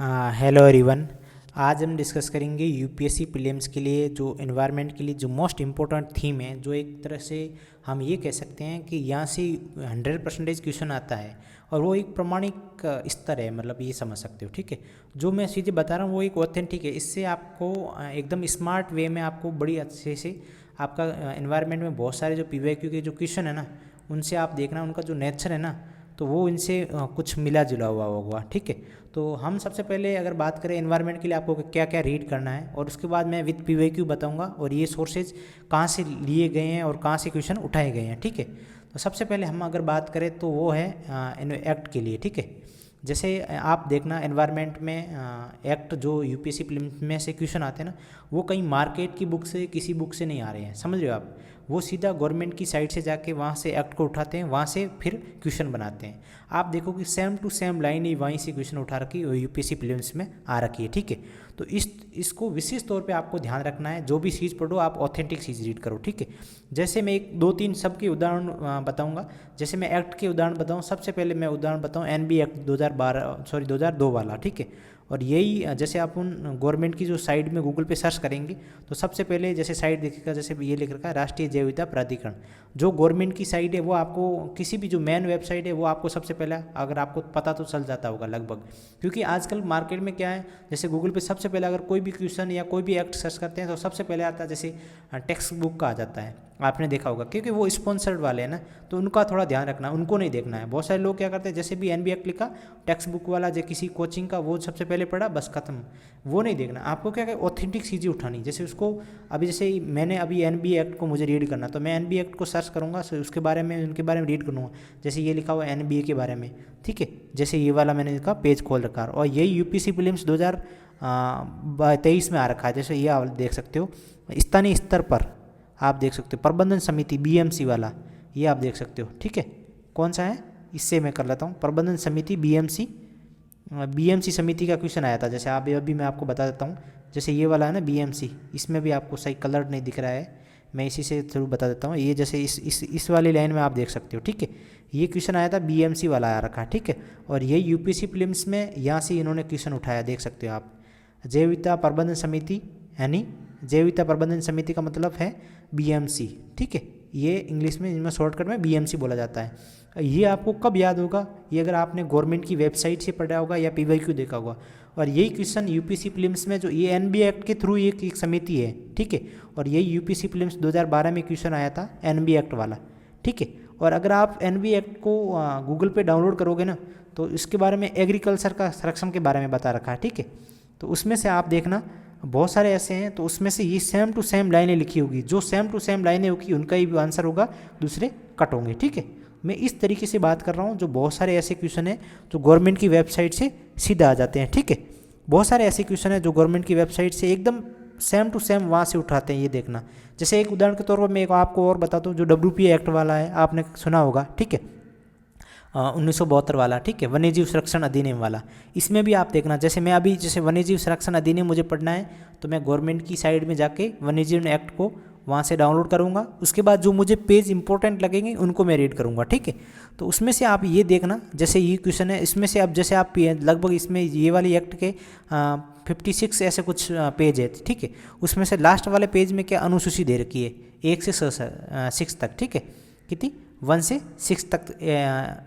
Hello everyone. आज हम discuss करेंगे यूपीएससी प्रीलिम्स के लिए जो एनवायरनमेंट के लिए जो मोस्ट इम्पोर्टेंट थीम है, जो एक तरह से हम ये कह सकते हैं कि यहाँ से 100% क्वेश्चन आता है और वो एक प्रमाणिक स्तर है, मतलब ये समझ सकते हो। ठीक है, जो मैं चीज़ें बता रहा हूँ वो एक ऑथेंटिक है। इससे आपको एकदम स्मार्ट वे में आपको बड़ी अच्छे से आपका एनवायरनमेंट में बहुत सारे जो पीवाईक्यू के जो क्वेश्चन है ना, उनसे आप देखना उनका जो नेचर है ना, तो वो इनसे कुछ मिला जुला हुआ होगा। ठीक है, तो हम सबसे पहले अगर बात करें एनवायरनमेंट के लिए आपको क्या क्या रीड करना है, और उसके बाद मैं विद पीवाईक्यू बताऊंगा और ये सोर्सेज कहाँ से लिए गए हैं और कहाँ से क्वेश्चन उठाए गए हैं। ठीक है, तो सबसे पहले हम अगर बात करें तो वो है एक्ट के लिए। ठीक है, जैसे आप देखना एनवायरनमेंट में एक्ट जो यूपीएससी प्रीलिम्स में से क्वेश्चन आते हैं ना, वो कहीं मार्केट की बुक से किसी बुक से नहीं आ रहे हैं, समझ रहे हो आप। वो सीधा गवर्नमेंट की साइड से जाके वहाँ से एक्ट को उठाते हैं, वहाँ से फिर क्वेश्चन बनाते हैं। आप देखो कि सेम टू सेम लाइन ही वहीं से क्वेश्चन उठा रखी है, यूपीएससी प्रीलिम्स में आ रखी है। ठीक है, तो इसको विशेष तौर पे आपको ध्यान रखना है। जो भी चीज़ पढ़ो आप ऑथेंटिक चीज़ रीड करो। ठीक है, जैसे मैं एक दो तीन सबके उदाहरण बताऊंगा। जैसे मैं एक्ट के उदाहरण बताऊं, सबसे पहले मैं उदाहरण बताऊं एनबी एक्ट 2002 वाला। ठीक है, और यही जैसे आप उन गवर्नमेंट की जो साइड में गूगल पे सर्च करेंगे तो सबसे पहले जैसे साइट दिखेगा, जैसे ये लिख रखा है राष्ट्रीय जैव विविधता प्राधिकरण। जो गवर्नमेंट की साइट है वो आपको किसी भी जो मेन वेबसाइट है वो आपको सबसे पहला अगर आपको पता तो चल जाता होगा लगभग, क्योंकि आजकल मार्केट में क्या है, जैसे गूगल पे सबसे पहले अगर कोई भी क्वेश्चन या कोई भी एक्ट सर्च करते हैं तो सबसे पहले आता है जैसे टेक्स्ट बुक का आ जाता है, आपने देखा होगा, क्योंकि वो स्पॉन्सर्ड वाले हैं ना, तो उनका थोड़ा ध्यान रखना, उनको नहीं देखना है। बहुत सारे लोग क्या करते हैं, जैसे भी एनबी एक्ट लिखा टेक्स्ट बुक वाला जो किसी कोचिंग का, वो सबसे पहले पढ़ा बस खत्म, वो नहीं देखना। आपको क्या ऑथेंटिक चीज़ें उठानी, जैसे उसको अभी जैसे मैंने अभी एनबी एक्ट को मुझे रीड करना, तो मैं एनबी एक्ट को सर्च करूँगा, उसके बारे में उनके बारे में रीड करूँगा। जैसे ये लिखा हुआ एनबीए के बारे में, ठीक है, जैसे ये वाला मैंने इसका पेज खोल रखा है और यही यूपीएससी प्रीलिम्स 2023 में आ रखा है। जैसे ये आप देख सकते हो, स्थानीय स्तर पर आप देख सकते हो प्रबंधन समिति बीएमसी वाला, ये आप देख सकते हो। ठीक है, कौन सा है, इससे मैं कर लेता हूँ, प्रबंधन समिति बीएमसी समिति का क्वेश्चन आया था। जैसे आप अभी मैं आपको बता देता हूँ, जैसे ये वाला है ना बीएमसी, इसमें भी आपको सही कलर नहीं दिख रहा है, मैं इसी से थ्रू बता देता हूँ। ये जैसे इस वाली लाइन में आप देख सकते हो। ठीक है, ये क्वेश्चन आया था बीएमसी वाला आ रखा है। ठीक है, और ये यूपीएससी प्रीलिम्स में यहाँ से इन्होंने क्वेश्चन उठाया, देख सकते हो आप। जैव विविधता प्रबंधन समिति, यानी जैव विविधता प्रबंधन समिति का मतलब है बीएमसी। ठीक है, ये इंग्लिश में इनमें शॉर्टकट में बीएमसी बोला जाता है। ये आपको कब याद होगा, ये अगर आपने गवर्नमेंट की वेबसाइट से पढ़ा होगा या पीवाईक्यू देखा होगा। और यही क्वेश्चन यूपीएससी प्रीलिम्स में, जो ये एनबी एक्ट के थ्रू एक समिति है, ठीक है, और यही यूपीएससी प्रीलिम्स 2012 में क्वेश्चन आया था एनबी एक्ट वाला। ठीक है, और अगर आप एनबी एक्ट को गूगल पे डाउनलोड करोगे ना, तो इसके बारे में एग्रीकल्चर का संरक्षण के बारे में बता रखा है। ठीक है, तो उसमें से आप देखना बहुत सारे ऐसे हैं, तो उसमें से ये सेम टू सेम लाइनें लिखी होगी, जो सेम टू सेम लाइनें होगी उनका ही आंसर होगा, दूसरे कट होंगे। ठीक है, मैं इस तरीके से बात कर रहा हूँ, जो बहुत सारे ऐसे क्वेश्चन हैं जो गवर्नमेंट की वेबसाइट से सीधा आ जाते हैं। ठीक है, बहुत सारे ऐसे क्वेश्चन हैं जो गवर्नमेंट की वेबसाइट से एकदम सेम टू सेम वहाँ से उठाते हैं, ये देखना। जैसे एक उदाहरण के तौर पर मैं एक आपको और बता दूँ, जो WPA एक्ट वाला है, आपने सुना होगा। ठीक है, 1972 वाला, ठीक है, वन्यजीव संरक्षण अधिनियम वाला। इसमें भी आप देखना, जैसे मैं अभी जैसे वन्यजीव संरक्षण अधिनियम मुझे पढ़ना है, तो मैं गवर्नमेंट की साइड में जाके वन्यजीव एक्ट को वहाँ से डाउनलोड करूँगा। उसके बाद जो मुझे पेज इंपॉर्टेंट लगेंगे उनको मैं रीड करूँगा। ठीक है, तो उसमें से आप ये देखना, जैसे ये क्वेश्चन है, इसमें से अब जैसे आप लगभग इसमें ये वाली एक्ट के 56 ऐसे कुछ पेज है। ठीक है, उसमें से लास्ट वाले पेज में क्या अनुसूची दे रखी है, 1 से 6 तक। ठीक है, कितनी, 1 से 6 तक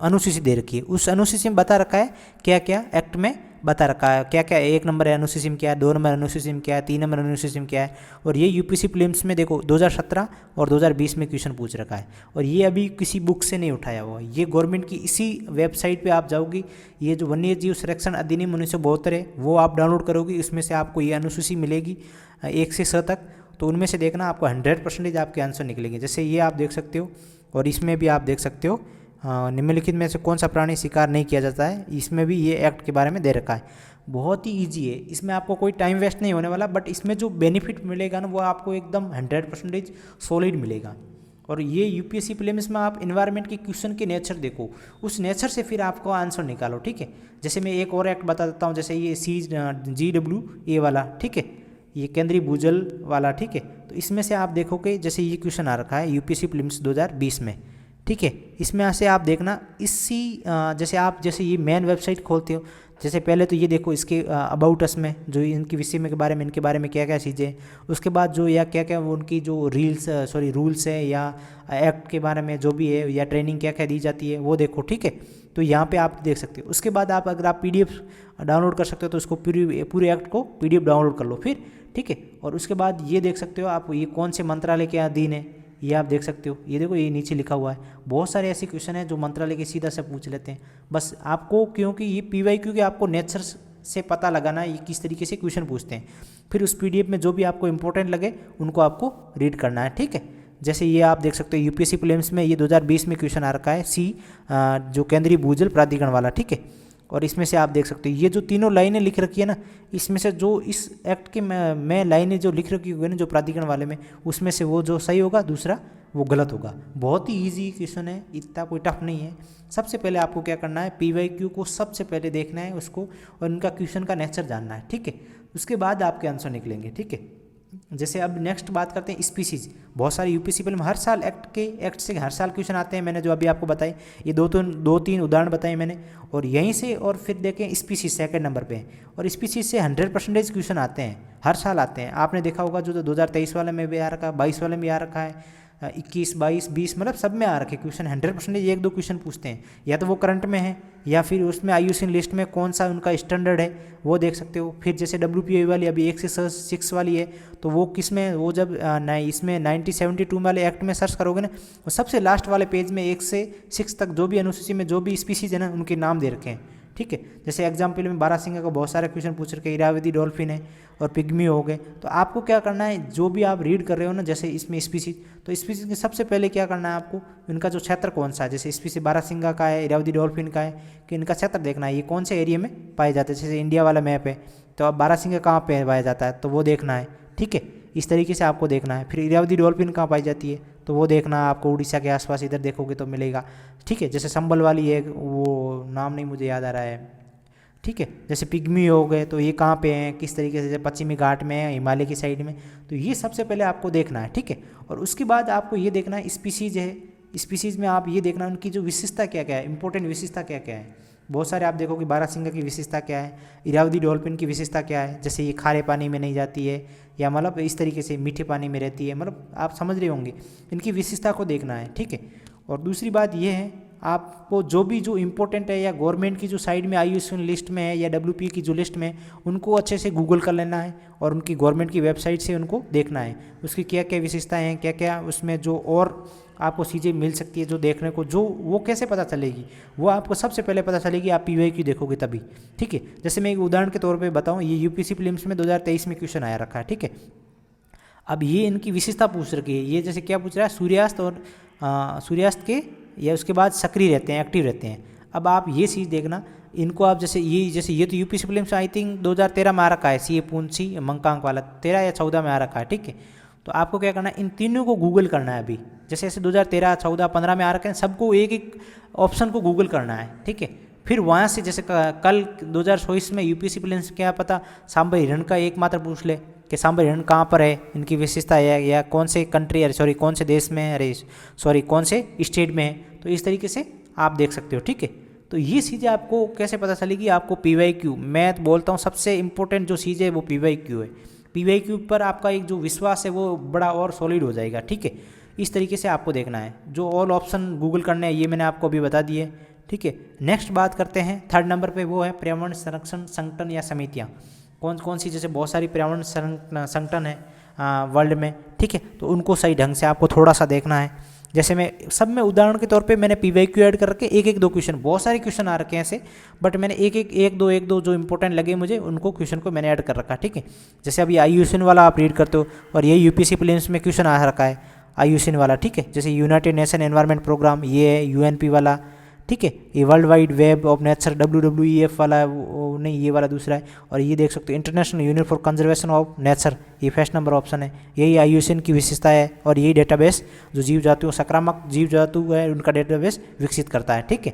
अनुसूची दे रखी है। उस अनुसूची में बता रखा है क्या क्या एक्ट में बता रखा है, क्या क्या 1 नंबर अनुसूची में क्या है, 2 नंबर अनुसूची में क्या है, 3 नंबर अनुसूची में क्या है। और ये यूपीएससी प्रीलिम्स में देखो 2017 और 2020 में क्वेश्चन पूछ रखा है, और ये अभी किसी बुक से नहीं उठाया हुआ, ये गवर्नमेंट की इसी वेबसाइट पे आप जाओगी, ये जो वन्य जीव संरक्षण अधिनियम 1972 है वो आप डाउनलोड करोगी, उसमें से आपको ये अनुसूची मिलेगी 1 से 6 तक। तो उनमें से देखना आपको 100% आपके आंसर निकलेंगे। जैसे ये आप देख सकते हो, और इसमें भी आप देख सकते हो निम्नलिखित में से कौन सा प्राणी शिकार नहीं किया जाता है, इसमें भी ये एक्ट के बारे में दे रखा है। बहुत ही इजी है, इसमें आपको कोई टाइम वेस्ट नहीं होने वाला, बट इसमें जो बेनिफिट मिलेगा ना वो आपको एकदम 100% सॉलिड मिलेगा। और ये यूपीएससी प्रीलिम्स में आप एनवायरनमेंट के क्वेश्चन के नेचर देखो, उस नेचर से फिर आपको आंसर निकालो। ठीक है, जैसे मैं एक और एक्ट बता देता हूँ, जैसे ये GWA वाला, ठीक है, ये केंद्रीय भूजल वाला। ठीक है, तो इसमें से आप देखोगे, जैसे ये क्वेश्चन आ रखा है यूपीएससी प्रीलिम्स 2020 में। ठीक है, इसमें से आप देखना, जैसे आप जैसे ये मेन वेबसाइट खोलते हो जैसे पहले तो ये देखो इसके अबाउट अस में जो इनकी विषय में इनके बारे में क्या क्या चीज़ें, उसके बाद जो या क्या क्या उनकी जो रूल्स है या एक्ट के बारे में जो भी है या ट्रेनिंग क्या क्या दी जाती है वो देखो, ठीक है। तो यहाँ पे आप देख सकते हो। उसके बाद आप अगर आप PDF डाउनलोड कर सकते हो तो उसको पूरे एक्ट को PDF डाउनलोड कर लो फिर, ठीक है। और उसके बाद ये देख सकते हो आप ये कौन से मंत्रालय के अधीन है, ये आप देख सकते हो। ये देखो ये नीचे लिखा हुआ है। बहुत सारे ऐसे क्वेश्चन हैं जो मंत्रालय के सीधा से पूछ लेते हैं। बस आपको, क्योंकि ये PYQ के आपको नेचर से पता लगाना है ये किस तरीके से क्वेश्चन पूछते हैं, फिर उस PDF में जो भी आपको इंपॉर्टेंट लगे उनको आपको रीड करना है, ठीक है। जैसे ये आप देख सकते हो UPSC प्रीलिम्स में ये 2020 में क्वेश्चन आ रखा है जो केंद्रीय भूजल प्राधिकरण वाला, ठीक है। और इसमें से आप देख सकते हो ये जो तीनों लाइनें लिख रखी है ना, इसमें से जो इस एक्ट के में लाइनें जो लिख रखी हुई है ना जो प्राधिकरण वाले में, उसमें से वो जो सही होगा दूसरा वो गलत होगा। बहुत ही इजी क्वेश्चन है, इतना कोई टफ नहीं है। सबसे पहले आपको क्या करना है, PYQ को सबसे पहले देखना है उसको, और उनका क्वेश्चन का नेचर जानना है, ठीक है। उसके बाद आपके आंसर निकलेंगे, ठीक है। जैसे अब नेक्स्ट बात करते हैं स्पीसीज। बहुत सारे UPSC में हर साल एक्ट से हर साल क्वेश्चन आते हैं। मैंने जो अभी आपको बताए ये दो तीन उदाहरण बताए मैंने, और यहीं से और फिर देखें स्पीसीज सेकंड नंबर पे है, और स्पीसीज से 100% क्वेश्चन आते हैं, हर साल आते हैं। आपने देखा होगा जो 2023 वाले में भी आ रखा है, 22 वाले में भी आ रखा है, 21, 22, 20 मतलब सब में आ रखे क्वेश्चन 100%। एक दो क्वेश्चन पूछते हैं, या तो वो करंट में है या फिर उसमें IUCN लिस्ट में कौन सा उनका स्टैंडर्ड है वो देख सकते हो। फिर जैसे WPI वाली अभी 1 से 6 वाली है, तो वो किस में, वो जब इसमें 1972 वाले एक्ट में सर्च करोगे ना, वो सबसे लास्ट वाले पेज में 1 से 6 तक जो भी अनुसूची में जो भी स्पीसीज है ना उनके नाम दे रखे हैं, ठीक है। जैसे एग्जाम्पल में बारहसिंगा का बहुत सारे क्वेश्चन पूछ रखे, इरावदी डॉल्फिन है और पिग्मी हो गए। तो आपको क्या करना है, जो भी आप रीड कर रहे हो ना, जैसे इसमें स्पीसीज, तो स्पीसीज के सबसे पहले क्या करना है आपको, इनका जो क्षेत्र कौन सा है, जैसे स्पीसीज बारहसिंगा का है, इरावदी डॉल्फिन का है, कि इनका क्षेत्र देखना है, ये कौन से एरिया में पाए जाते हैं। जैसे इंडिया वाला मैप है तो अब बारहसिंगा कहाँ पे पाया जाता है तो वो देखना है, ठीक है। इस तरीके से आपको देखना है। फिर इरावदी डॉल्फिन कहाँ पाई जाती है तो वो देखना है आपको, उड़ीसा के आसपास इधर देखोगे तो मिलेगा, ठीक है। जैसे संबल वाली है, वो नाम नहीं मुझे याद आ रहा है, ठीक है। जैसे पिग्मी हो गए तो ये कहाँ पे हैं, किस तरीके से, पश्चिमी घाट में है, हिमालय की साइड में, तो ये सबसे पहले आपको देखना है, ठीक है। और उसके बाद आपको ये देखना है स्पीसीज है, स्पीसीज में आप ये देखना उनकी जो विशेषता क्या क्या है, इंपॉर्टेंट विशेषता क्या क्या है। बहुत सारे आप देखोगे बारहसिंगा की विशेषता क्या है, इरावदी डॉल्फिन की विशेषता क्या है, जैसे ये खारे पानी में नहीं जाती है या मतलब इस तरीके से मीठे पानी में रहती है, मतलब आप समझ रहे होंगे, इनकी विशेषता को देखना है, ठीक है। और दूसरी बात ये है, आपको जो इम्पोर्टेंट है या गवर्नमेंट की जो साइड में IUCN लिस्ट में है या WPA की जो लिस्ट में है, उनको अच्छे से गूगल कर लेना है और उनकी गवर्नमेंट की वेबसाइट से उनको देखना है, उसकी क्या क्या विशेषताएं हैं, क्या क्या उसमें जो और आपको चीज़ें मिल सकती है जो देखने को, जो वो कैसे पता चलेगी, वो आपको सबसे पहले पता चलेगी आप PYQ देखोगे तभी, ठीक है। जैसे मैं एक उदाहरण के तौर पर बताऊँ, ये UPSC प्रीलिम्स में 2023 में क्वेश्चन आया रखा है, ठीक है। अब ये इनकी विशेषता पूछ रखी है, ये जैसे क्या पूछ रहा है, सूर्यास्त और सूर्यास्त के या उसके बाद सक्रिय रहते हैं, एक्टिव रहते हैं। अब आप ये चीज़ देखना, इनको आप जैसे ये तो UPSC प्रीलिम्स आई थिंक 2013 में आ रखा है, CA पूंछी मंकांक वाला 13 या 14 में आ रखा है, ठीक है। तो आपको क्या करना है, इन तीनों को गूगल करना है अभी, जैसे 2013, 14, 15 में आ रखे हैं, सबको एक एक ऑप्शन को गूगल करना है, ठीक है। फिर वहाँ से जैसे कल 2024 में UPSC प्रीलिम्स क्या पता सांबर हिरण का एकमात्र पूछ ले कि सांबर हिरण कहाँ पर है, इनकी विशेषता है, या कौन से कंट्री कौन से देश में है, कौन से स्टेट में है। तो इस तरीके से आप देख सकते हो, ठीक है। तो ये चीज़ें आपको कैसे पता चलेगी, आपको PYQ, मैं बोलता हूँ सबसे इंपॉर्टेंट जो चीज़ है वो PYQ है। PYQ पर आपका एक जो विश्वास है वो बड़ा और सॉलिड हो जाएगा, ठीक है। इस तरीके से आपको देखना है, जो ऑल ऑप्शन गूगल करने हैं ये मैंने आपको अभी बता दिए, ठीक है। नेक्स्ट बात करते हैं, थर्ड नंबर पे वो है पर्यावरण संरक्षण संगठन या समितियाँ। कौन सी, जैसे बहुत सारी पर्यावरण संगठन है वर्ल्ड में, ठीक है। तो उनको सही ढंग से आपको थोड़ा सा देखना है। जैसे मैं सब में उदाहरण के तौर पे मैंने PYQ ऐड कर रखे, एक दो क्वेश्चन, बहुत सारे क्वेश्चन आ रखे हैं ऐसे, बट मैंने एक दो जो इंपॉर्टेंट लगे मुझे उनको क्वेश्चन को मैंने ऐड कर रखा, ठीक है। जैसे अभी IUCN वाला आप रीड करते हो, और ये UPSC प्रीलिम्स में क्वेश्चन आ रखा है IUCN वाला, ठीक है। जैसे यूनाइटेड नेशन एनवायरनमेंट प्रोग्राम, ये है UNP वाला, ठीक है। ये world wide web of nature WWEF वाला, वो नहीं, ये वाला दूसरा है। और ये देख सकते हो international union for conservation of nature, ये फर्स्ट नंबर ऑप्शन है। यही IUCN की विशेषता है, और यही डेटाबेस जो जीव जंतुओं, संक्रामक जीव जंतु है उनका डेटाबेस विकसित करता है, ठीक है।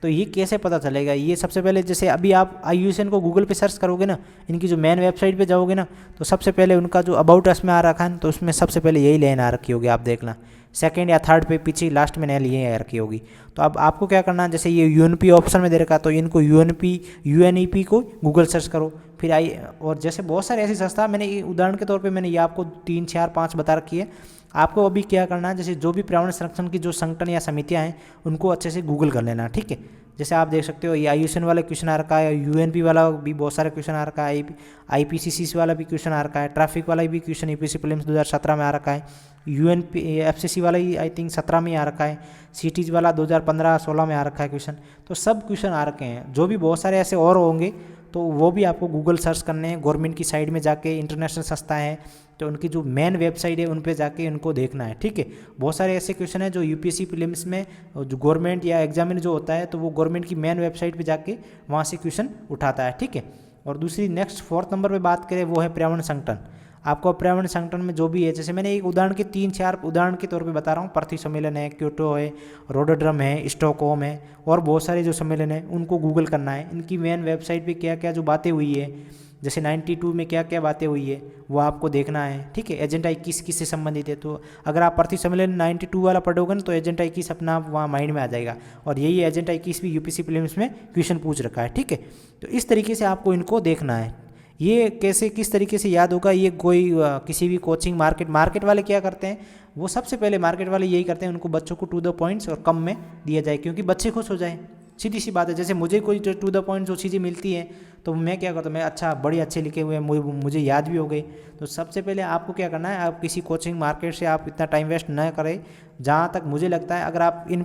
तो ये कैसे पता चलेगा, ये सबसे पहले जैसे अभी आप IUCN को गूगल पे सर्च करोगे ना, इनकी जो मेन वेबसाइट पे जाओगे ना, तो सबसे पहले उनका जो अबाउट अस में आ रखा है, तो उसमें सबसे पहले यही लाइन आ रखी होगी, आप देखना, सेकंड या थर्ड पे पीछे लास्ट में एल ये रखी होगी। तो अब आपको क्या करना है, जैसे ये यूएनपी ऑप्शन में दे रखा, तो इनको यूएनईपी को गूगल सर्च करो। फिर और जैसे बहुत सारे ऐसी संस्था, मैंने उदाहरण के तौर पे मैंने ये आपको 3 4 5 बता रखी है। आपको अभी क्या करना है, जैसे जो भी पर्यावरण संरक्षण की जो संगठन या समितियाँ हैं उनको अच्छे से गूगल कर लेना, ठीक है। जैसे आप देख सकते हो ये IUCN वाला क्वेश्चन आ रखा है, यूएनपी वाला भी बहुत सारे क्वेश्चन आ रखा है, IPCC वाला भी क्वेश्चन आ रखा है, ट्रैफिक वाला भी क्वेश्चन यूपीएससी प्रीलिम्स 2017 में आ रखा है, FCC वाला ही आई थिंक 17 में आ रखा है, सिटीज वाला 2015-16 में आ रखा है क्वेश्चन। तो सब क्वेश्चन आ रखे हैं, जो भी बहुत सारे ऐसे और होंगे तो वो भी आपको गूगल सर्च करने हैं। गवर्नमेंट की साइड में जाके इंटरनेशनल संस्था है तो उनकी जो मेन वेबसाइट है उन पे जाके उनको देखना है, ठीक है। बहुत सारे ऐसे क्वेश्चन हैं जो यूपीएससी प्रीलिम्स में जो गवर्नमेंट या एग्जामिनर जो होता है तो वो गवर्नमेंट की मेन वेबसाइट पे जाके वहाँ से क्वेश्चन उठाता है, ठीक है। और दूसरी नेक्स्ट 4th नंबर पे बात करें वो है पर्यावरण संगठन। आपको पर्यावरण संगठन में जो भी है, जैसे मैंने एक उदाहरण के 3 4 उदाहरण के तौर पे बता रहा हूँ, पृथ्वी सम्मेलन है, क्योटो है, रोडोड्रम है, स्टॉकहोम है और बहुत सारे जो सम्मेलन है उनको गूगल करना है। इनकी मेन वेबसाइट पे क्या क्या जो बातें हुई है, जैसे 92 में क्या क्या बातें हुई है वो आपको देखना है, ठीक है। एजेंडा 21 किससे संबंधित है, तो अगर आप पृथ्वी सम्मेलन 92 वाला पढ़ोगे ना तो एजेंडा 21 अपना वहाँ माइंड में आ जाएगा। और यही एजेंडा 21 भी यूपीएससी प्रीलिम्स में क्वेश्चन पूछ रखा है, ठीक है। तो इस तरीके से आपको इनको देखना है। ये कैसे किस तरीके से याद होगा, ये कोई किसी भी कोचिंग मार्केट वाले क्या करते हैं, वो सबसे पहले मार्केट वाले यही करते हैं, उनको बच्चों को टू द पॉइंट्स और कम में दिया जाए क्योंकि बच्चे खुश हो जाए। सीधी सी बात है, जैसे मुझे कोई टू द पॉइंट जो चीज़ें मिलती हैं तो मैं क्या करता हूँ, मैं अच्छा बड़े अच्छे लिखे हुए हैं मुझे याद भी हो गए। तो सबसे पहले आपको क्या करना है, आप किसी कोचिंग मार्केट से आप इतना टाइम वेस्ट न करें। जहाँ तक मुझे लगता है अगर आप इन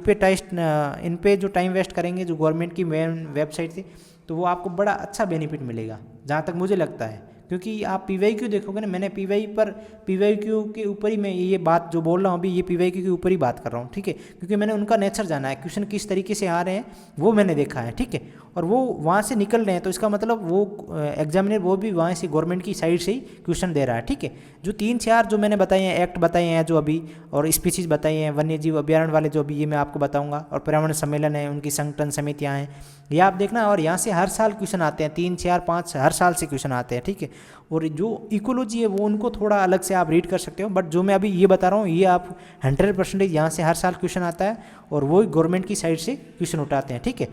पे जो टाइम वेस्ट करेंगे जो गवर्नमेंट की मेन वेबसाइट थी तो वो आपको बड़ा अच्छा बेनिफिट मिलेगा, जहाँ तक मुझे लगता है। क्योंकि आप PYQ देखोगे ना, मैंने PYQ के ऊपर ही मैं ये बात जो बोल रहा हूँ अभी, ये PYQ के ऊपर ही बात कर रहा हूँ, ठीक है। क्योंकि मैंने उनका नेचर जाना है, क्वेश्चन किस तरीके से आ रहे हैं वो मैंने देखा है, ठीक है। और वो वहाँ से निकल रहे हैं तो इसका मतलब वो एग्जामिनर वो भी वहाँ से गवर्नमेंट की साइड से ही क्वेश्चन दे रहा है, ठीक है। जो 3 4 जो मैंने बताए हैं, एक्ट बताए हैं जो अभी, और स्पीसीज बताई हैं, वन्य जीव अभ्यारण्य वाले जो अभी ये मैं आपको बताऊंगा, और पर्यावरण सम्मेलन है, उनकी संगठन समितियाँ हैं, ये आप देखना। और यहाँ से हर साल क्वेश्चन आते हैं, 3 4 5 हर साल से क्वेश्चन आते हैं, ठीक है। और जो इकोलॉजी है वो उनको थोड़ा अलग से आप रीड कर सकते हो, बट जो मैं अभी ये बता रहा हूँ ये आप 100% यहाँ से हर साल क्वेश्चन आता है और वो गवर्नमेंट की साइड से क्वेश्चन उठाते हैं, ठीक है।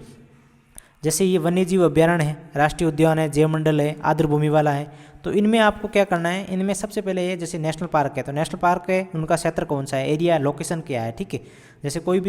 जैसे ये वन्य जीव अभ्यारण्य है, राष्ट्रीय उद्यान है, जैवमंडल है, आर्द्रभूमि वाला है, तो इनमें आपको क्या करना है, इनमें सबसे पहले ये जैसे नेशनल पार्क है तो नेशनल पार्क है उनका क्षेत्र कौन सा है, एरिया लोकेशन क्या है, ठीक है। जैसे कोई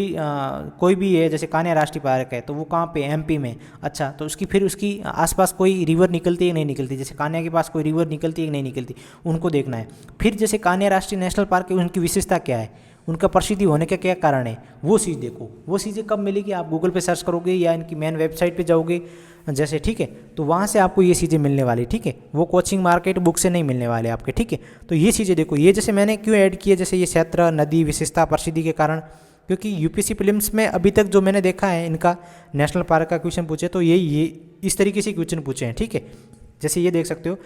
भी है, जैसे कान्हा राष्ट्रीय पार्क है तो वो कहाँ पे, MP में, अच्छा तो उसकी आसपास कोई रिवर निकलती है कि नहीं निकलती, जैसे कान्हा के पास कोई रिवर निकलती है कि नहीं निकलती, उनको देखना है। फिर जैसे कान्हा राष्ट्रीय नेशनल पार्क है उनकी विशेषता क्या है, उनका प्रसिद्धि होने का क्या कारण है, वो चीज़ देखो। वो चीज़ें कब मिलेगी, आप गूगल पे सर्च करोगे या इनकी मेन वेबसाइट पे जाओगे जैसे, ठीक है, तो वहाँ से आपको ये चीज़ें मिलने वाली, ठीक है। वो कोचिंग मार्केट बुक से नहीं मिलने वाले आपके, ठीक है। तो ये चीज़ें देखो, ये जैसे मैंने क्यों ऐड किए, जैसे ये क्षेत्र, नदी, विशेषता, प्रसिद्धि के कारण, क्योंकि यूपीएससी प्रीलिम्स में अभी तक जो मैंने देखा है इनका नेशनल पार्क का क्वेश्चन पूछे तो ये इस तरीके से क्वेश्चन पूछे हैं, ठीक है। जैसे ये देख सकते हो,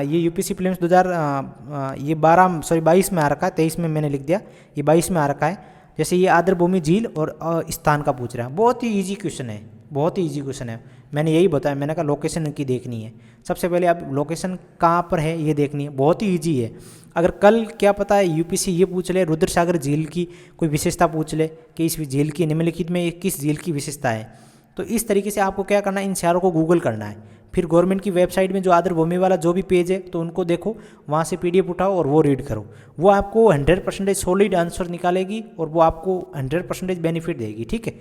ये यूपीएससी प्रीलिम्स 22 में आ रखा है, 23 में मैंने लिख दिया, ये 22 में आ रखा है। जैसे ये आर्द्रभूमि, झील और स्थान का पूछ रहा है, बहुत ही ईजी क्वेश्चन है, बहुत ही ईजी क्वेश्चन है। मैंने यही बताया, मैंने कहा लोकेशन इनकी देखनी है, सबसे पहले आप लोकेशन कहाँ पर है ये देखनी है, बहुत ही ईजी है। अगर कल क्या पता है यूपीएससी ये पूछ ले, रुद्र सागर झील की कोई विशेषता पूछ ले कि इस झील की निम्नलिखित में किस झील की विशेषता है, तो इस तरीके से आपको क्या करना है, इन चारों को गूगल करना है। फिर गवर्नमेंट की वेबसाइट में जो आर्द्रभूमि वाला जो भी पेज है तो उनको देखो, वहाँ से PDF उठाओ और वो रीड करो, वो आपको 100% सॉलिड आंसर निकालेगी और वो आपको 100% बेनिफिट देगी, ठीक है।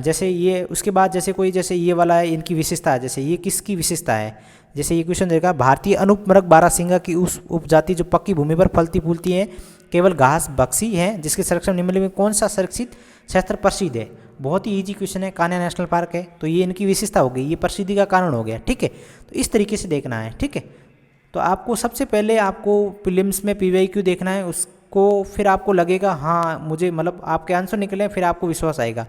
जैसे ये उसके बाद जैसे ये वाला है, इनकी विशेषता है, जैसे ये किसकी विशेषता है, जैसे ये क्वेश्चन देखा, भारतीय अनुपमरक बारहसिंगा की उस उपजाति जो पक्की भूमि पर फलती फूलती है, केवल घास बक्सी है, जिसके संरक्षण निम्नलिखित में कौन सा संरक्षित क्षेत्र प्रसिद्ध है। बहुत ही इजी क्वेश्चन है, कान्हा नेशनल पार्क है तो ये इनकी विशेषता हो गई, ये प्रसिद्धि का कारण हो गया, ठीक है। तो इस तरीके से देखना है, ठीक है। तो आपको सबसे पहले आपको प्रीलिम्स में PYQ देखना है, उसको फिर आपको लगेगा हाँ मुझे मतलब आपके आंसर निकले, फिर आपको विश्वास आएगा।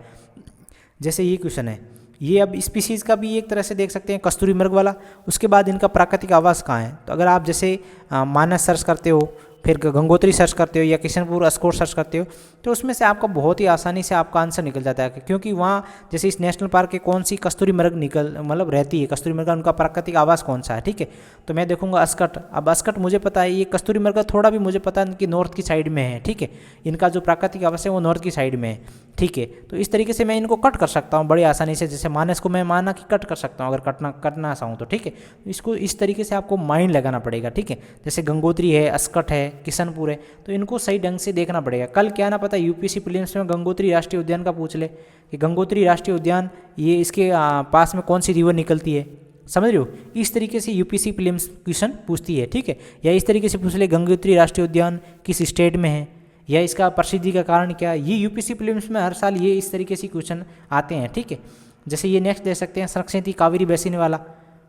जैसे ये क्वेश्चन है, ये अब स्पीसीज़ का भी एक तरह से देख सकते हैं, कस्तूरी मृग वाला। उसके बाद इनका प्राकृतिक आवास कहाँ है, तो अगर आप जैसे मानस सर्च करते हो, फिर गंगोत्री सर्च करते हो या किशनपुर स्कोर सर्च करते हो, तो उसमें से आपको बहुत ही आसानी से आपका आंसर निकल जाता है, क्योंकि वहाँ जैसे इस नेशनल पार्क के कौन सी कस्तूरी मृग मतलब रहती है, कस्तूरी मृग उनका प्राकृतिक आवास कौन सा है, ठीक है। तो मैं देखूंगा अस्कट, अब अस्कट मुझे पता है, ये कस्तूरी मृग थोड़ा भी मुझे पता है कि नॉर्थ की साइड में है, ठीक है, इनका जो प्राकृतिक आवास है वो नॉर्थ की साइड में है, ठीक है। तो इस तरीके से मैं इनको कट कर सकता हूँ बड़ी आसानी से, जैसे मानस को मैं माना कि कट कर सकता हूँ अगर कटना चाहूँ तो, ठीक है। इसको इस तरीके से आपको माइंड लगाना पड़ेगा, ठीक है। जैसे गंगोत्री है, अस्कट है, किशनपुर है, तो इनको सही ढंग से देखना पड़ेगा। कल क्या ना पता यूपीएससी प्रीलिम्स में गंगोत्री राष्ट्रीय उद्यान का पूछ ले कि गंगोत्री राष्ट्रीय उद्यान ये इसके पास में कौन सी रिवर निकलती है, समझ रहे हो। इस तरीके से यूपीएससी प्रीलिम्स क्वेश्चन पूछती है, ठीक है। या इस तरीके से पूछ ले गंगोत्री राष्ट्रीय उद्यान किस स्टेट में है, या इसका प्रसिद्धि का कारण क्या है। ये यूपीएससी प्रीलिम्स में हर साल ये इस तरीके से क्वेश्चन आते हैं, ठीक है। जैसे ये नेक्स्ट दे सकते हैं संरक्षित कावेरी बेसिन वाला,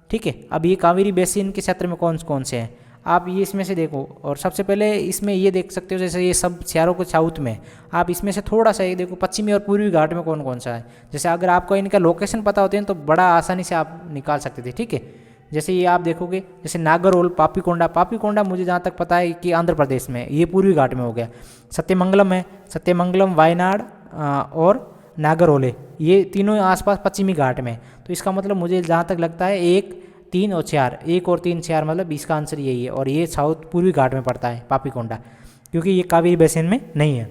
ठीक है। अब ये कावेरी बेसिन के क्षेत्र में कौन कौन से हैं, आप ये इसमें से देखो। और सबसे पहले इसमें ये देख सकते हो, जैसे ये सब शहरों को साउथ में, आप इसमें से थोड़ा सा ये देखो पश्चिमी और पूर्वी घाट में कौन कौन सा है। जैसे अगर आपको इनका लोकेशन पता होते हैं तो बड़ा आसानी से आप निकाल सकते थे, ठीक है। जैसे ये आप देखोगे, जैसे नागरहोल, पापीकोंडा मुझे जहाँ तक पता है कि आंध्र प्रदेश में, ये पूर्वी घाट में हो गया। सत्यमंगलम है, सत्यमंगलम, वायनाड और नागरहोल है, ये तीनों आसपास पश्चिमी घाट में। तो इसका मतलब मुझे जहाँ तक लगता है 1, 3 और 4, 1 और 3, 4 मतलब इसका आंसर यही है। और ये साउथ पूर्वी घाट में पड़ता है पापीकोंडा, क्योंकि ये कावेरी बेसिन में नहीं है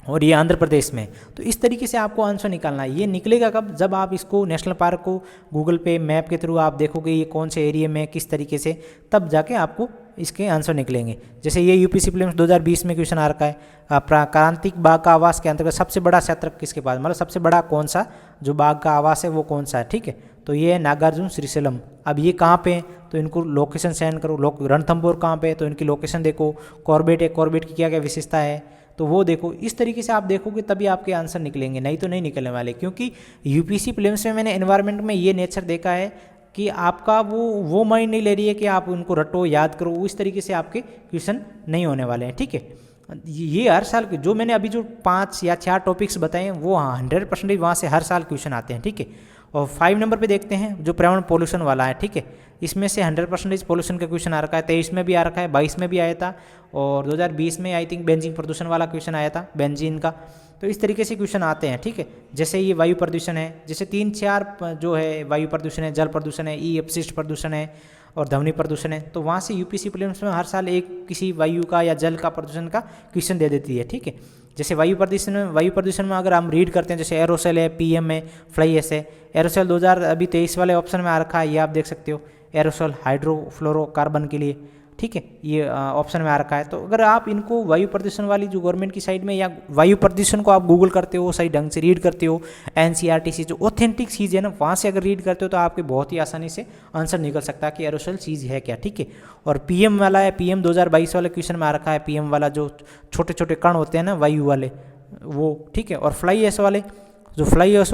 और ये आंध्र प्रदेश में। तो इस तरीके से आपको आंसर निकालना है। ये निकलेगा कब, जब आप इसको नेशनल पार्क को गूगल पे मैप के थ्रू आप देखोगे ये कौन से एरिया में किस तरीके से, तब जाके आपको इसके आंसर निकलेंगे। जैसे ये यूपीएससी प्रीलिम्स 2020 में क्वेश्चन आ रखा है, क्रांतिक बाग का आवास के अंतर्गत सबसे बड़ा क्षेत्र किसके पास, मतलब सबसे बड़ा कौन सा जो बाग का आवास है वो कौन सा है, ठीक है। तो ये है नागार्जुन श्रीशैलम। अब ये कहाँ पे है, तो इनको लोकेशन सेंड करो। रणथंभौर कहाँ पे है, तो इनकी लोकेशन देखो। कॉर्बेट है, कॉर्बेट की क्या क्या विशेषता है, तो वो देखो। इस तरीके से आप देखोगे तभी आपके आंसर निकलेंगे, नहीं तो नहीं निकलने वाले। क्योंकि यूपीएससी प्रीलिम्स में मैंने एनवायरनमेंट में ये नेचर देखा है कि आपका वो माइंड नहीं ले रही है कि आप उनको रटो, याद करो, इस तरीके से आपके क्वेश्चन नहीं होने वाले हैं, ठीक है। ये हर साल जो मैंने अभी जो 5 या 4 टॉपिक्स बताए हैं वो 100% वहाँ से हर साल क्वेश्चन आते हैं, ठीक है। और 5 नंबर पे देखते हैं जो पर्यावरण पोल्यूशन वाला है, ठीक है। इसमें से 100% पोल्यूशन का क्वेश्चन आ रखा है, 23 में भी आ रखा है, 22 में भी आया था, और 2020 में आई थिंक बेंजीन प्रदूषण वाला क्वेश्चन आया था, बेंजीन का। तो इस तरीके से क्वेश्चन आते हैं, ठीक है। जैसे ये वायु प्रदूषण है, जैसे 3-4 जो है वायु प्रदूषण है, जल प्रदूषण है, ई अपशिष्ट प्रदूषण है और ध्वनि प्रदूषण है। तो वहाँ से यूपीएससी प्रीलिम्स में हर साल एक किसी वायु का या जल का प्रदूषण का क्वेश्चन दे देती है, ठीक है। जैसे वायु प्रदूषण में अगर हम रीड करते हैं, जैसे एरोसेल है, पीएम है, फ्लाई एस है। एरोसेल 2023 वाले ऑप्शन में आ रखा है, ये आप देख सकते हो, एरोसेल हाइड्रोफ्लोरोकार्बन के लिए, ठीक है, ये ऑप्शन में आ रखा है। तो अगर आप इनको वायु प्रदूषण वाली जो गवर्नमेंट की साइड में, या वायु प्रदूषण को आप गूगल करते हो, सही ढंग से रीड करते हो, एनसीईआरटी से जो ऑथेंटिक चीज़ है ना, वहाँ से अगर रीड करते हो तो आपके बहुत ही आसानी से आंसर निकल सकता है कि एरोसेल चीज़ है क्या, ठीक है। और पीएम वाला है, पीएम 2022 वाले क्वेश्चन में आ रखा है, पीएम वाला जो छोटे छोटे कण होते हैं ना वायु वाले, वो, ठीक है। और फ्लाई एस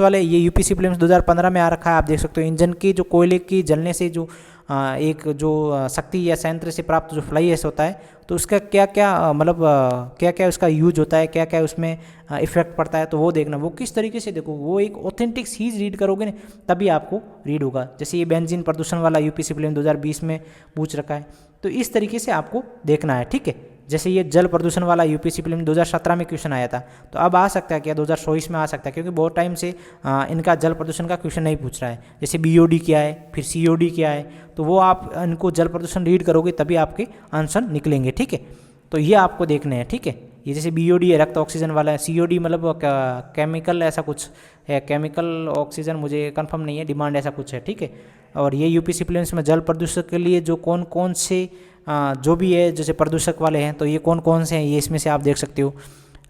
वाले ये यूपीएससी प्रीलिम्स 2015 में आ रखा है, आप देख सकते हो। इंजन की जो कोयले की जलने से जो एक जो शक्ति या संयंत्र से प्राप्त जो फ्लाई एश होता है, तो उसका क्या क्या मतलब क्या क्या उसका यूज होता है, क्या क्या उसमें इफेक्ट पड़ता है, तो वो देखना। वो किस तरीके से देखो, वो एक ऑथेंटिक चीज़ रीड करोगे ना तभी आपको रीड होगा। जैसे ये बेंजीन प्रदूषण वाला यूपीएससी प्रीलिम्स 2020 में पूछ रखा है, तो इस तरीके से आपको देखना है, ठीक है। जैसे ये जल प्रदूषण वाला यूपीएससी प्रीलिम्स 2017 में क्वेश्चन आया था, तो अब आ सकता है क्या 2024 में आ सकता है, क्योंकि बहुत टाइम से इनका जल प्रदूषण का क्वेश्चन नहीं पूछ रहा है। जैसे बीओडी क्या है, फिर सीओडी क्या है, तो वो आप इनको जल प्रदूषण रीड करोगे तभी आपके आंसर निकलेंगे, ठीक है। तो ये आपको देखने हैं, ठीक है। ये जैसे बीओडी है, रक्त ऑक्सीजन वाला है, सीओडी मतलब केमिकल ऐसा कुछ है, केमिकल ऑक्सीजन मुझे कंफर्म नहीं है, डिमांड ऐसा कुछ है, ठीक है। और ये यूपीएससी प्रीलिम्स में जल प्रदूषण के लिए जो कौन कौन से जो भी है जैसे प्रदूषक वाले हैं, तो ये कौन कौन से हैं, ये इसमें से आप देख सकते हो।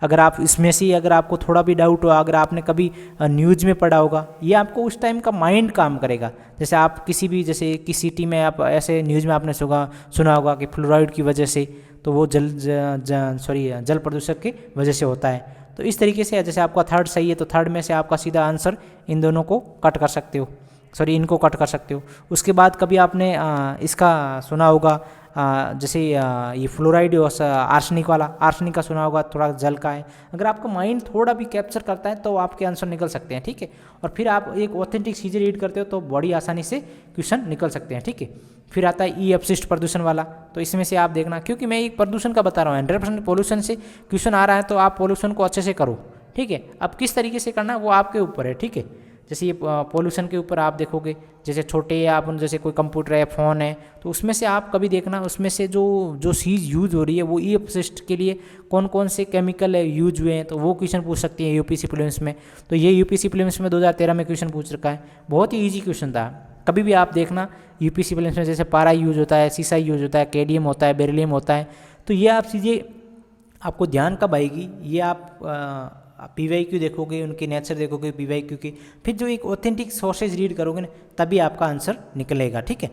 अगर आप इसमें से अगर आपको थोड़ा भी डाउट हो, अगर आपने कभी न्यूज़ में पढ़ा होगा, ये आपको उस टाइम का माइंड काम करेगा। जैसे आप किसी भी, जैसे किसी सिटी में आप ऐसे न्यूज़ में आपने सुना होगा कि फ्लोराइड की वजह से, तो वो जल प्रदूषक की वजह से होता है। तो इस तरीके से जैसे आपका थर्ड सही है, तो थर्ड में से आपका सीधा आंसर इन दोनों को कट कर सकते हो, इनको कट कर सकते हो। उसके बाद कभी आपने इसका सुना होगा जैसे ये फ्लोराइड आर्सेनिक वाला, आर्सेनिक का सुना होगा, थोड़ा जल का है। अगर आपका माइंड थोड़ा भी कैप्चर करता है तो आपके आंसर निकल सकते हैं, ठीक है। और फिर आप एक ऑथेंटिक चीज़ें रीड करते हो तो बड़ी आसानी से क्वेश्चन निकल सकते हैं, ठीक है। फिर आता है ई अपशिष्ट प्रदूषण वाला, तो इसमें से आप देखना, क्योंकि मैं एक प्रदूषण का बता रहा हूँ, 100% पोल्यूशन से क्वेश्चन आ रहा है तो आप पोल्यूशन को अच्छे से करो, ठीक है। अब किस तरीके से करना वो आपके ऊपर है, ठीक है। जैसे ये पोल्यूशन के ऊपर आप देखोगे, जैसे छोटे या अपन जैसे कोई कंप्यूटर है, फ़ोन है, तो उसमें से आप कभी देखना उसमें से जो जो चीज़ यूज हो रही है वो ई अपशिष्ट के लिए कौन कौन से केमिकल यूज हुए हैं, तो वो क्वेश्चन पूछ सकती है यूपीएससी प्रीलिम्स में। तो ये यूपीएससी प्रीलिम्स में 2013 में क्वेश्चन पूछ रखा है, बहुत ही ईजी क्वेश्चन था। कभी भी आप देखना यूपीएससी प्रीलिम्स में जैसे पारा यूज होता है, सीसा यूज होता है, केडीएम होता है, बेरिलियम होता है, तो ये आप चीज़ें आपको ध्यान कब आएगी, ये आप PYQ देखोगे, उनके नेचर देखोगे PYQ की, फिर जो एक ऑथेंटिक सोर्सेज रीड करोगे ना तभी आपका आंसर निकलेगा, ठीक है।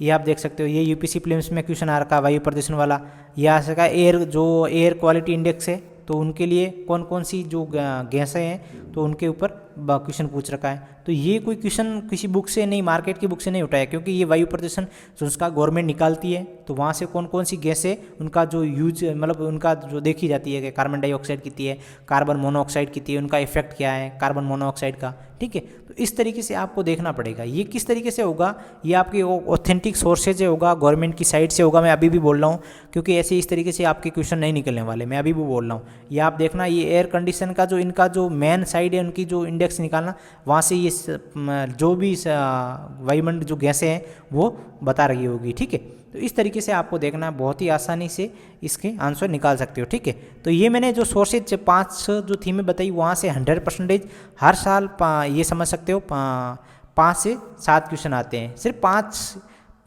ये आप देख सकते हो, ये यूपीएससी प्रीलिम्स में क्वेश्चन आ रखा है वायु प्रदूषण वाला। ये आ सका एयर क्वालिटी इंडेक्स है, तो उनके लिए कौन कौन सी जो गैसें हैं तो उनके ऊपर क्वेश्चन पूछ रखा है। तो ये कोई क्वेश्चन किसी बुक से नहीं, मार्केट की बुक से नहीं उठाया, क्योंकि ये वायु प्रदूषण जो उसका गवर्नमेंट निकालती है, तो वहाँ से कौन कौन सी गैसें उनका जो यूज मतलब उनका जो देखी जाती है कि कार्बन डाइऑक्साइड कितनी है, कार्बन मोनोऑक्साइड कितनी है, उनका इफेक्ट क्या है कार्बन मोनोऑक्साइड का, ठीक है। तो इस तरीके से आपको देखना पड़ेगा। ये किस तरीके से होगा, ये आपकी ऑथेंटिक सोर्सेज से होगा, गवर्नमेंट की साइड से होगा, मैं अभी भी बोल रहा हूँ, क्योंकि ऐसे इस तरीके से आपके क्वेश्चन नहीं निकलने वाले, मैं अभी भी बोल रहा हूँ। ये आप देखना, ये एयर कंडीशन का जो इनका जो मेन साइड है, उनकी जो इंडेक्स निकालना, वहाँ से ये जो भी वायुमंडल जो गैसें हैं वो बता रही होगी, ठीक है। तो इस तरीके से आपको देखना, बहुत ही आसानी से इसके आंसर निकाल सकते हो, ठीक है। तो ये मैंने जो सोर्सेज 5 जो थीमें बताई, वहाँ से 100% हर साल ये समझ सकते हो 5 से 7 क्वेश्चन आते हैं, सिर्फ 5,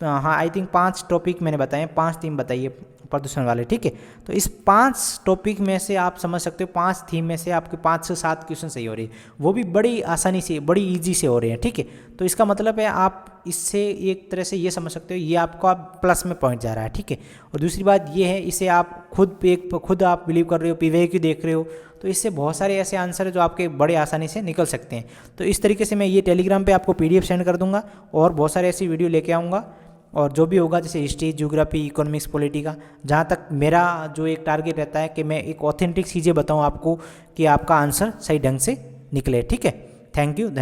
हाँ आई थिंक 5 टॉपिक मैंने बताए, 5 थीम बताइए प्रदूषण वाले, ठीक है। तो इस 5 टॉपिक में से आप समझ सकते हो 5 थीम में से आपके 5 से 7 क्वेश्चन सही हो रही है, वो भी बड़ी आसानी से, बड़ी इजी से हो रहे हैं, ठीक है। तो इसका मतलब है आप इससे एक तरह से ये समझ सकते हो, ये आपका प्लस में पहुंच जा रहा है, ठीक है। और दूसरी बात ये है, इसे आप खुद आप बिलीव कर रहे हो, PYQ देख रहे हो, तो इससे बहुत सारे ऐसे आंसर है जो आपके बड़े आसानी से निकल सकते हैं। तो इस तरीके से मैं ये टेलीग्राम पे आपको PDF सेंड कर दूंगा और बहुत सारे ऐसी वीडियो लेके आऊँगा, और जो भी होगा जैसे हिस्ट्री, ज्योग्राफी, इकोनॉमिक्स, पॉलिटी का, जहाँ तक मेरा जो एक टारगेट रहता है कि मैं एक ऑथेंटिक चीज़ें बताऊँ आपको कि आपका आंसर सही ढंग से निकले, ठीक है। Thank you.